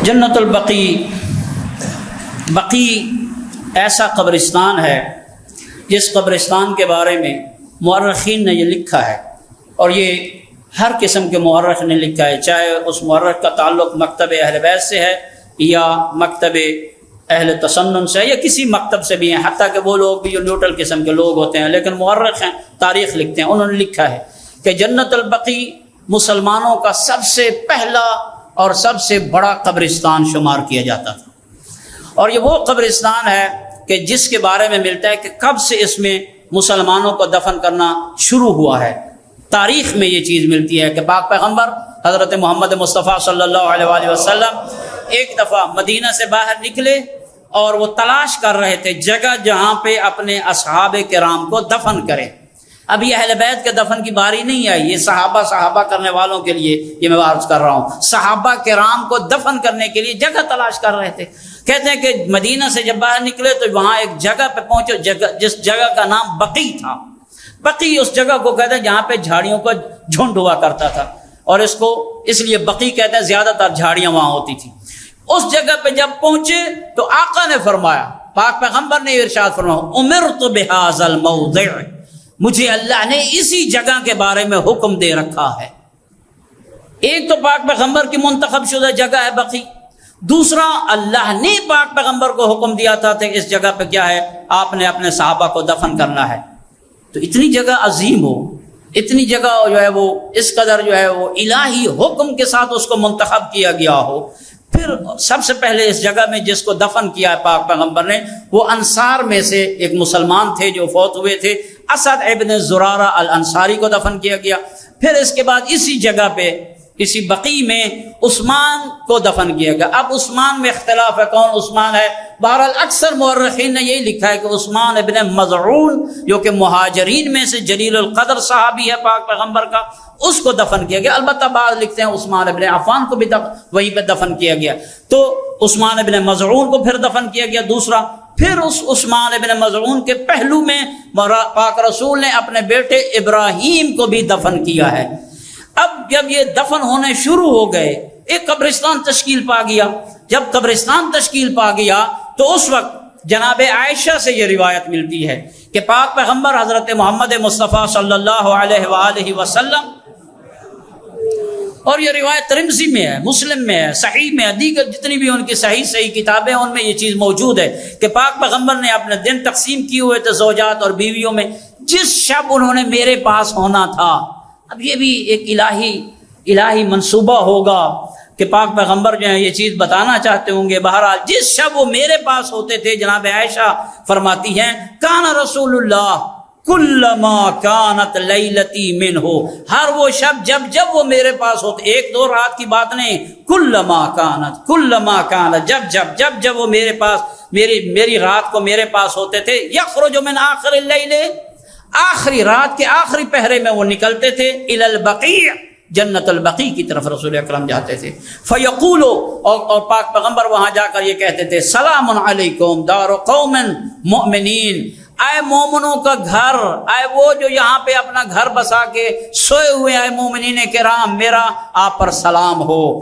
جنت البقیع، بقیع ایسا قبرستان ہے جس قبرستان کے بارے میں مورخین نے یہ لکھا ہے، اور یہ ہر قسم کے مورخ نے لکھا ہے، چاہے اس مورخ کا تعلق مکتب اہل بیت سے ہے یا مکتب اہل تسنن سے یا کسی مکتب سے بھی ہیں، حتیٰ کہ وہ لوگ بھی جو نیوٹرل قسم کے لوگ ہوتے ہیں لیکن مورخ ہیں، تاریخ لکھتے ہیں، انہوں نے لکھا ہے کہ جنت البقیع مسلمانوں کا سب سے پہلا اور سب سے بڑا قبرستان شمار کیا جاتا تھا، اور یہ وہ قبرستان ہے کہ جس کے بارے میں ملتا ہے کہ کب سے اس میں مسلمانوں کو دفن کرنا شروع ہوا ہے۔ تاریخ میں یہ چیز ملتی ہے کہ پاک پیغمبر حضرت محمد مصطفیٰ صلی اللہ علیہ وآلہ وسلم ایک دفعہ مدینہ سے باہر نکلے اور وہ تلاش کر رہے تھے جگہ جہاں پہ اپنے اصحاب کرام کو دفن کریں۔ ابھی اہل بیت کے دفن کی باری نہیں آئی، یہ صحابہ کرنے والوں کے لیے یہ میں عرض کر رہا ہوں، صحابہ کرام کو دفن کرنے کے لیے جگہ تلاش کر رہے تھے۔ کہتے ہیں کہ مدینہ سے جب باہر نکلے تو وہاں ایک جگہ پہ پہنچے، جس جگہ کا نام بقیع تھا۔ بقیع اس جگہ کو کہتے ہیں جہاں پہ جھاڑیوں کا جھنڈ ہوا کرتا تھا، اور اس لیے بقیع کہتے ہیں، زیادہ تر جھاڑیاں وہاں ہوتی تھیں۔ اس جگہ پہ جب پہنچے تو آقا نے فرمایا، پاک پیغمبر نے ارشاد فرمایا، امرت بہذا الموضع، مجھے اللہ نے اسی جگہ کے بارے میں حکم دے رکھا ہے۔ ایک تو پاک پیغمبر کی منتخب شدہ جگہ ہے بقیع، دوسرا اللہ نے پاک پیغمبر کو حکم دیا تھا کہ اس جگہ پہ کیا ہے، آپ نے اپنے صحابہ کو دفن کرنا ہے۔ تو اتنی جگہ عظیم ہو، اتنی جگہ جو ہے وہ اس قدر جو ہے وہ الہی حکم کے ساتھ اس کو منتخب کیا گیا ہو، پھر سب سے پہلے اس جگہ میں جس کو دفن کیا ہے پاک پیغمبر نے، وہ انصار میں سے ایک مسلمان تھے جو فوت ہوئے تھے، اسد ابن زرارہ الانصاری کو دفن کیا گیا۔ پھر اس کے بعد اسی جگہ پہ اسی بقیع میں عثمان کو دفن کیا گیا۔ اب عثمان میں اختلاف ہے کون عثمان ہے، بہرحال اکثر مورخین نے یہی لکھا ہے کہ عثمان ابن مظعون جو کہ مہاجرین میں سے جلیل القدر صحابی ہے پاک پیغمبر کا، اس کو دفن کیا گیا۔ البتہ بعض لکھتے ہیں عثمان ابن عفان کو بھی وہیں پہ دفن کیا گیا، تو عثمان ابن مظعون کو پھر دفن کیا گیا دوسرا۔ پھر اس عثمان ابن مظعون کے پہلو میں پاک رسول نے اپنے بیٹے ابراہیم کو بھی دفن کیا ہے۔ اب جب یہ دفن ہونے شروع ہو گئے، ایک قبرستان تشکیل پا گیا۔ جب قبرستان تشکیل پا گیا تو اس وقت جناب عائشہ سے یہ روایت ملتی ہے کہ پاک پیغمبر حضرت محمد مصطفیٰ صلی اللہ علیہ وآلہ وسلم، اور یہ روایت ترمذی میں ہے، مسلم میں ہے، صحیح میں ہے، دیگر جتنی بھی ان کی صحیح کتابیں ان میں یہ چیز موجود ہے کہ پاک پیغمبر نے اپنے دن تقسیم کیے ہوئے تھے زوجات اور بیویوں میں، جس شب انہوں نے میرے پاس ہونا تھا۔ اب یہ بھی ایک الہی منصوبہ ہوگا کہ پاک پیغمبر جو ہے یہ چیز بتانا چاہتے ہوں گے۔ بہرحال جس شب وہ میرے پاس ہوتے تھے، جناب عائشہ فرماتی ہیں، کان رسول اللہ کلما کانت لیلتی منہ، ہر وہ شب جب وہ میرے پاس ہوتے، ایک دو رات کی بات نہیں، کلما کانت جب وہ میرے پاس میری رات کو میرے پاس ہوتے تھے، یخرج من آخر اللیل، آخری رات کے آخری پہرے میں وہ نکلتے تھے، الی البقیع، جنت البقیع کی طرف رسول اکرم جاتے تھے۔ فیقولو، اور پاک پیغمبر وہاں جا کر یہ کہتے تھے، سلام علیکم دار قوم مؤمنین، اے مومنوں کا گھر، اے وہ جو یہاں پہ اپنا گھر بسا کے سوئے ہوئے اے مومنین کرام، میرا آپ پر سلام ہو۔